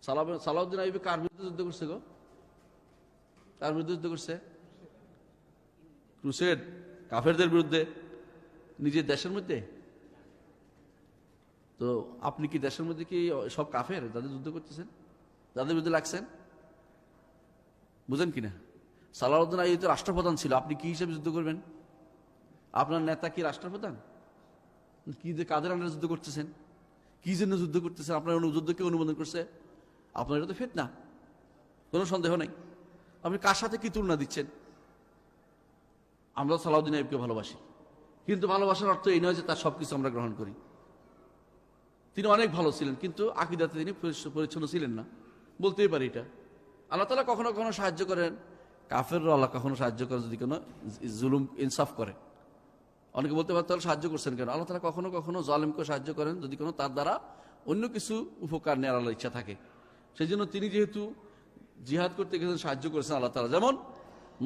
সালাউদ্দিন আইয়ুবী কার বিরুদ্ধে যুদ্ধ করছে গো? কার বিরুদ্ধে যুদ্ধ করছে? ক্রুসেড, কাফেরদের বিরুদ্ধে। নিজের দেশের মধ্যে? তো আপনি কি দেশের মধ্যে কি সব কাফের যাদের যুদ্ধ করতেছেন, যাদের বিরুদ্ধে লাগছেন? বুঝেন কিনা? সালাউদ্দিন আইয়ুবী তো রাষ্ট্রপ্রধান ছিল, আপনি কি হিসেবে যুদ্ধ করবেন? আপনার নেতা কি রাষ্ট্রপ্রধান? কি যে কাদের আন্ডারে যুদ্ধ করতেছেন, কি জন্য যুদ্ধ করতেছেন? আপনার যুদ্ধকে অনুমোদন করছে? আপনার এটা তো ফিতনা, কোনো সন্দেহ নেই। আপনি কার সাথে কি তুলনা দিচ্ছেন? আমরা সালাউদ্দিন আইয়ুবকে ভালোবাসি, কিন্তু ভালোবাসার অর্থ এই নয় যে তার সবকিছু আমরা গ্রহণ করি। তিনি অনেক ভালো ছিলেন, কিন্তু আকীদাতে তিনি পরিচ্ছন্ন ছিলেন না, বলতেই পারি এটা। আল্লাহ তাআলা কখনো কখনো সাহায্য করেন কাফেররা, আল্লাহ কখনো সাহায্য করে যদি কোনো জুলুম ইনসাফ করে। অনেকে বলতে পারে তাহলে সাহায্য করছেন কেন? আল্লাহ তাআলা কখনো কখনো জালেমকে সাহায্য করেন যদি কোনো তার দ্বারা অন্য কিছু উপকার নেওয়ার আল্লাহর ইচ্ছা থাকে। সেই জন্য তিনি যেহেতু জিহাদ করতে গেছেন, সাহায্য করেছেন আল্লাহ তাআলা। যেমন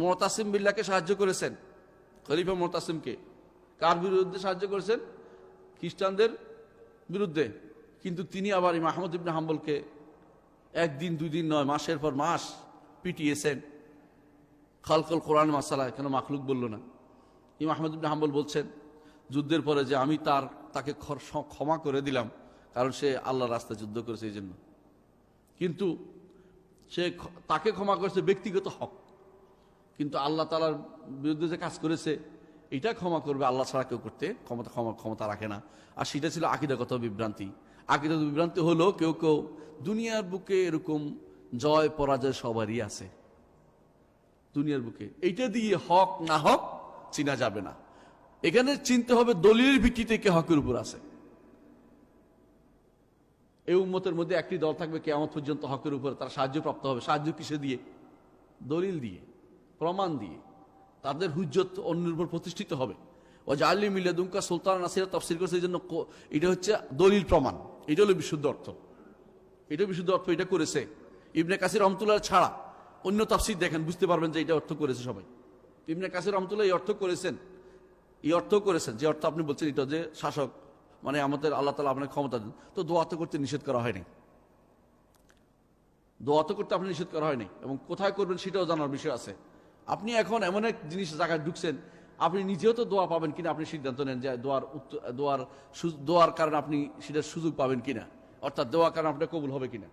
মুতাসিম বিল্লাহকে সাহায্য করেছেন, খলিফা মুতাসিমকে। কার বিরুদ্ধে সাহায্য করেছেন? খ্রিস্টানদের বিরুদ্ধে। কিন্তু তিনি আবার ইমাম আহমদ ইবনে হাম্বলকে একদিন দুই দিন নয়, মাসের পর মাস পিটিয়েছেন। খালকুল কোরআন মাসালা, কেন মাখলুক বলল না? ইমাম আহমদ ইবনে হাম্বল বলছেন যুদ্ধের পরে যে আমি তাকে ক্ষমা করে দিলাম, কারণ সে আল্লাহর রাস্তায় যুদ্ধ করেছে এই জন্য। কিন্তু সে তাকে ক্ষমা করেছে ব্যক্তিগত হক, কিন্তু আল্লাহ তাআলার বিরুদ্ধে যে কাজ করেছে এটা ক্ষমা করবে আল্লাহ ছাড়া কেউ করতে ক্ষমতা রাখে না। আর সেটা ছিল আকীদাগত বিভ্রান্তি। আকীদাগত বিভ্রান্তি হলো কেউ কেউ দুনিয়ার বুকে এরকম জয় পরাজয় সবারই আছে দুনিয়ার বুকে, এইটা দিয়ে হক না হক চিনা যাবে না। এখানে চিনতে হবে দলিলের ভিত্তিতে কে হকের উপর আছে। এই উম্মতের মধ্যে একটি দল থাকবে কিয়ামত পর্যন্ত হকের উপর, তারা সাহায্য প্রাপ্ত হবে। সাহায্য কিসে দিয়ে? দলিল দিয়ে, প্রমাণ দিয়ে। তাদের হুজ্জত অন্যের উপর প্রতিষ্ঠিত হবে। ও জাআলি মিল্লাদুনকা সুলতান নাসিরা তাফসীর করেছে, এই জন্য এটা হচ্ছে দলিল প্রমাণ। এটা হলো বিশুদ্ধ অর্থ, এটা বিশুদ্ধ অর্থ এটা করেছে। ইবনে কাসির রহমতুল্লাহ ছাড়া অন্য তাফসীর দেখেন, বুঝতে পারবেন যে এটা অর্থ করেছে সবাই। ইবনে কাসির রহমতুল্লাহ এই অর্থ করেছেন, এই অর্থ করেছেন যে অর্থ আপনি বলছেন, এটা যে শাসক মানে আমাদের আল্লাহ তাআলা আপনাকে ক্ষমতা দেন। তো দোয়া তো করতে নিষেধ করা হয়নি, দোয়া তো করতে আপনি নিষেধ করা হয়নি, এবং কোথায় করবেন সেটাও জানার বিষয় আছে। আপনি এখন এমন এক জিনিস জায়গায় ঢুকছেন, আপনি নিজেও তো দোয়া পাবেন কিনা আপনি সিদ্ধান্ত নেন, যে দোয়ার কারণে আপনি সেটার সুযোগ পাবেন কিনা, অর্থাৎ দোয়ার কারণে আপনার কবুল হবে কিনা।